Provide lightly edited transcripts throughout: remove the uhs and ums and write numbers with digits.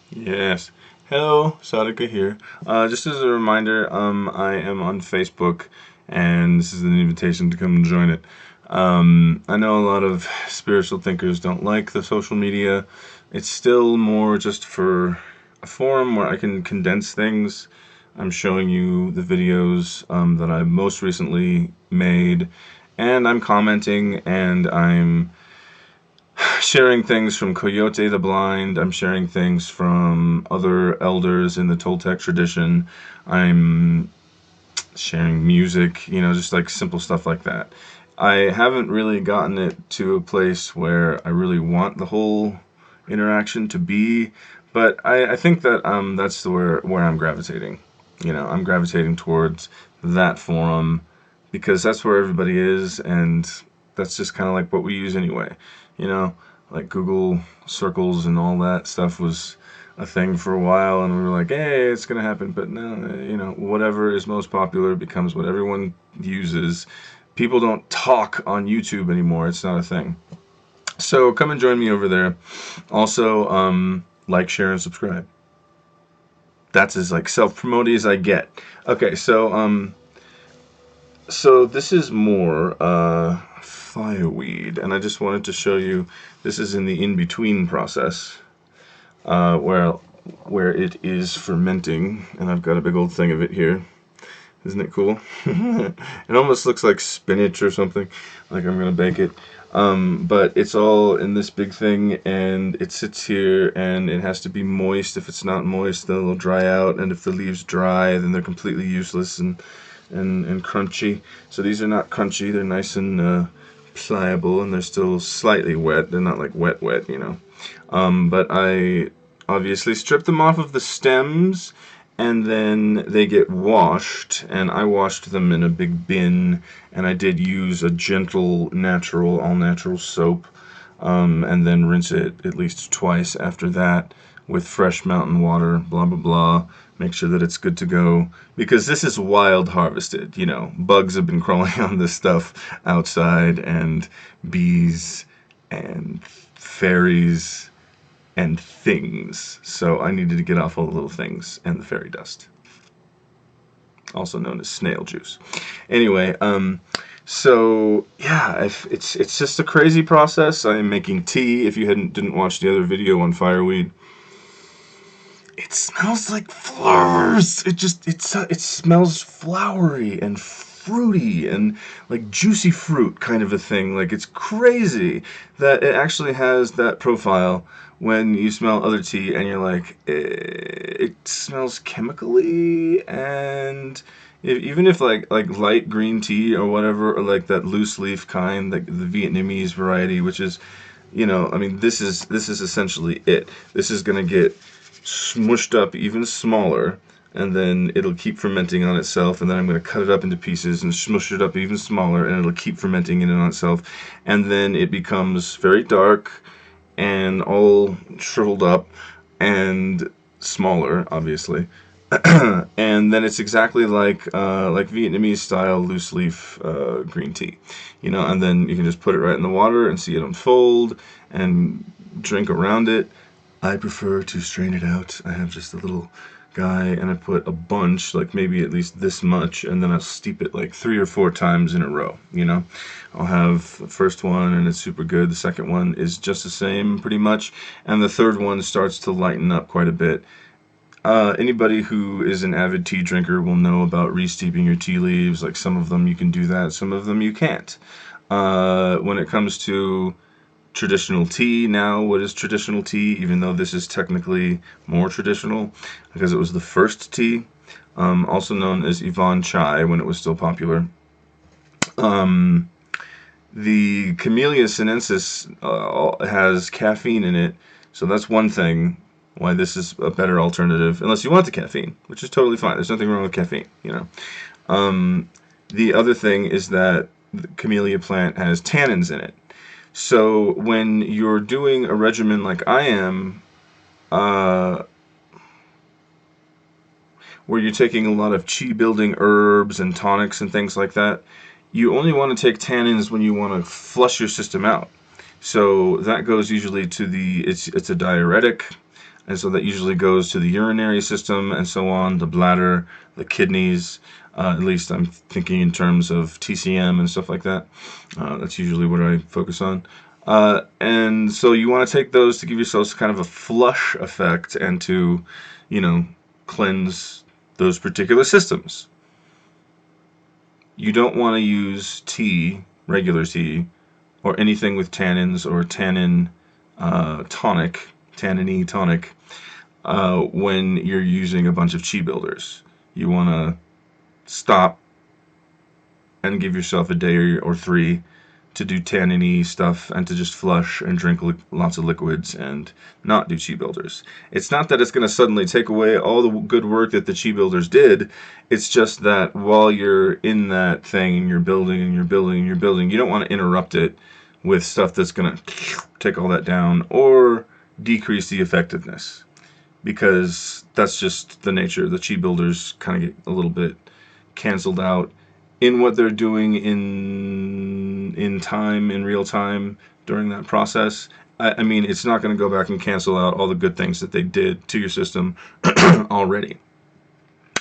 Yes. Hello, Sadika here. Just as a reminder, I am on Facebook, and this is an invitation to come and join it. I know a lot of spiritual thinkers don't like the social media. It's still more just for a forum where I can condense things. I'm showing you the videos that I most recently made, and I'm commenting, and I'm sharing things from Coyote the Blind. I'm sharing things from other elders in the Toltec tradition. I'm sharing music, just like simple stuff like that. I haven't really gotten it to a place where I really want the whole interaction to be, but I think that that's where I'm gravitating. I'm gravitating towards that forum because that's where everybody is, and that's just kind of like what we use anyway. You know, like Google Circles and all that stuff was a thing for a while, and we were like, hey, it's gonna happen. But no, whatever is most popular becomes what everyone uses. People don't talk on YouTube anymore. It's not a thing. So come and join me over there. Also, like, share, and subscribe. That's as like self-promoting as I get. Okay, so this is more fireweed, and I just wanted to show you. This is in the in-between process, where it is fermenting, and I've got a big old thing of it here. Isn't it cool? It almost looks like spinach or something, like I'm gonna bake it. But it's all in this big thing, and it sits here, and it has to be moist. If it's not moist, then it'll dry out, and if the leaves dry, then they're completely useless and crunchy. So these are not crunchy, they're nice and pliable, and they're still slightly wet. They're not like wet. But I obviously strip them off of the stems, and then they get washed, and I washed them in a big bin, and I did use a gentle, natural, all-natural soap, and then rinse it at least twice after that with fresh mountain water, blah, blah, blah. Make sure that it's good to go, because this is wild harvested. Bugs have been crawling on this stuff outside, and bees, and fairies, and things. So I needed to get off all the little things and the fairy dust, also known as snail juice. Anyway, so yeah, it's just a crazy process. I am making tea. If you didn't watch the other video on fireweed, it smells like flowers. It smells flowery and fruity and like juicy fruit kind of a thing. Like, it's crazy that it actually has that profile when you smell other tea and you're like, it smells chemically. And even if like light green tea or whatever, or like that loose leaf kind, like the Vietnamese variety, which is, I mean, this is essentially it. This is gonna get smushed up even smaller, and then it'll keep fermenting on itself, and then I'm going to cut it up into pieces and smush it up even smaller, and it'll keep fermenting in and on itself, and then it becomes very dark and all shriveled up and smaller, obviously. And then it's exactly like Vietnamese style loose leaf green tea, and then you can just put it right in the water and see it unfold and drink around it. I prefer to strain it out. I have just a little guy, and I put a bunch, like maybe at least this much, and then I'll steep it like 3 or 4 times in a row. I'll have the first one and it's super good. The second one is just the same pretty much, and the third one starts to lighten up quite a bit. Anybody who is an avid tea drinker will know about re-steeping your tea leaves. Like, some of them you can do that, some of them you can't. When it comes to traditional tea now, what is traditional tea, even though this is technically more traditional because it was the first tea, also known as Yvonne chai when it was still popular. The Camellia sinensis has caffeine in it, so that's one thing why this is a better alternative, unless you want the caffeine, which is totally fine. There's nothing wrong with caffeine. The other thing is that the camellia plant has tannins in it. So when you're doing a regimen like I am, where you're taking a lot of chi-building herbs and tonics and things like that, you only want to take tannins when you want to flush your system out. So that goes usually to it's a diuretic. and so that usually goes to the urinary system and so on, the bladder, the kidneys. At least I'm thinking in terms of TCM and stuff like that. That's usually what I focus on. And so you want to take those to give yourselves kind of a flush effect and to, you know, cleanse those particular systems. You don't want to use tea, regular tea, or anything with tannins or tannin tonic, tannin-y tonic, when you're using a bunch of chi builders. You want to stop and give yourself a day or three to do tannin-y stuff and to just flush and drink lots of liquids and not do chi builders. It's not that it's going to suddenly take away all the good work that the chi builders did. It's just that while you're in that thing and you're building and you're building and you're building, you don't want to interrupt it with stuff that's going to take all that down or decrease the effectiveness, because that's just the nature. The chi builders kind of get a little bit canceled out in what they're doing in time, in real time during that process. I mean, it's not going to go back and cancel out all the good things that they did to your system already.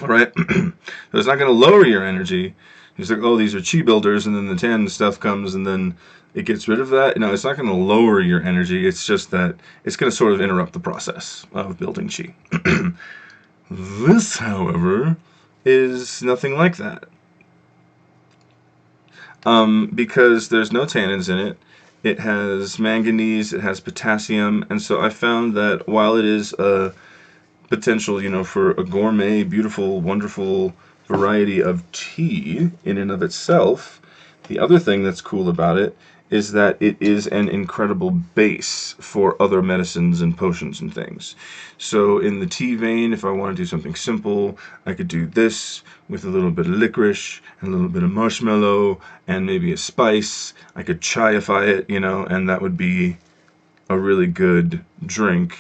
All right? So it's not going to lower your energy. It's like, oh, these are chi builders, and then the tannin stuff comes, and then it gets rid of that. No, it's not going to lower your energy. It's just that it's going to sort of interrupt the process of building chi. This, however, is nothing like that. Because there's no tannins in it. It has manganese, it has potassium, and so I found that while it is a potential, you know, for a gourmet, beautiful, wonderful variety of tea in and of itself, the other thing that's cool about it is that it is an incredible base for other medicines and potions and things. So in the tea vein, if I want to do something simple, I could do this with a little bit of licorice and a little bit of marshmallow and maybe a spice. I could chai-ify it, you know, and that would be a really good drink.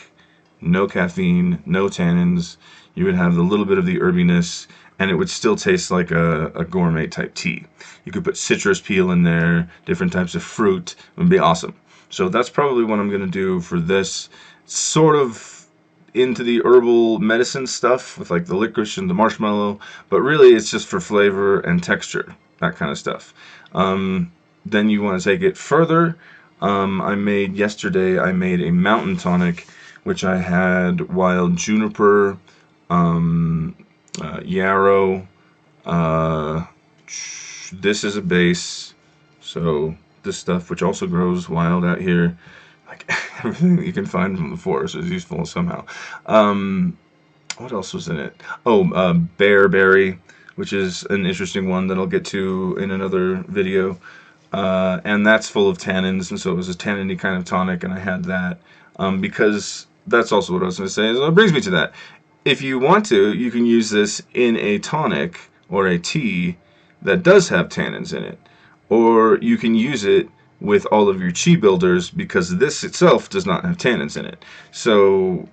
No caffeine, no tannins. You would have a little bit of the herbiness, and it would still taste like a gourmet type tea. You could put citrus peel in there, different types of fruit. It would be awesome. So that's probably what I'm going to do for this. Sort of into the herbal medicine stuff with like the licorice and the marshmallow, but really it's just for flavor and texture, that kind of stuff. Then you want to take it further. Yesterday I made a mountain tonic, which I had wild juniper, yarrow. This is a base, so this stuff, which also grows wild out here, like everything that you can find from the forest is useful somehow. What else was in it? Oh, bearberry, which is an interesting one that I'll get to in another video. And that's full of tannins, and so it was a tannin-y kind of tonic, and I had that because that's also what I was going to say. So it brings me to that. If you want to, you can use this in a tonic or a tea that does have tannins in it. Or you can use it with all of your chi builders because this itself does not have tannins in it. So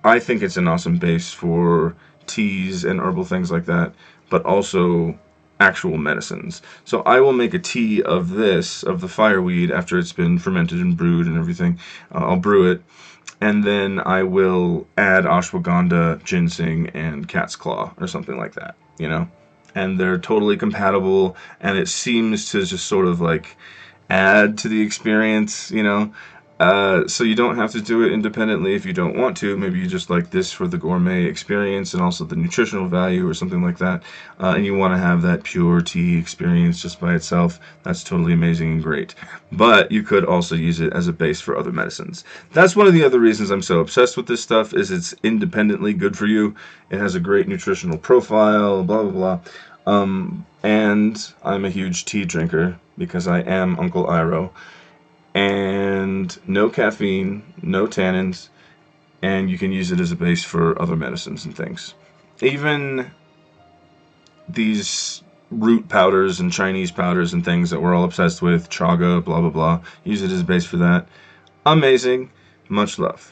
I think it's an awesome base for teas and herbal things like that, but also actual medicines. So I will make a tea of this, of the fireweed, after it's been fermented and brewed and everything. I'll brew it, and then I will add ashwagandha, ginseng, and cat's claw, or something like that, you know? And they're totally compatible, and it seems to just sort of like add to the experience, you know? So you don't have to do it independently if you don't want to. Maybe you just like this for the gourmet experience and also the nutritional value or something like that. And you want to have that pure tea experience just by itself. That's totally amazing and great. But you could also use it as a base for other medicines. That's one of the other reasons I'm so obsessed with this stuff, is it's independently good for you. It has a great nutritional profile, blah, blah, blah. And I'm a huge tea drinker because I am Uncle Iroh. And no caffeine, no tannins, and you can use it as a base for other medicines and things. Even these root powders and Chinese powders and things that we're all obsessed with, chaga, blah, blah, blah, use it as a base for that. Amazing. Much love.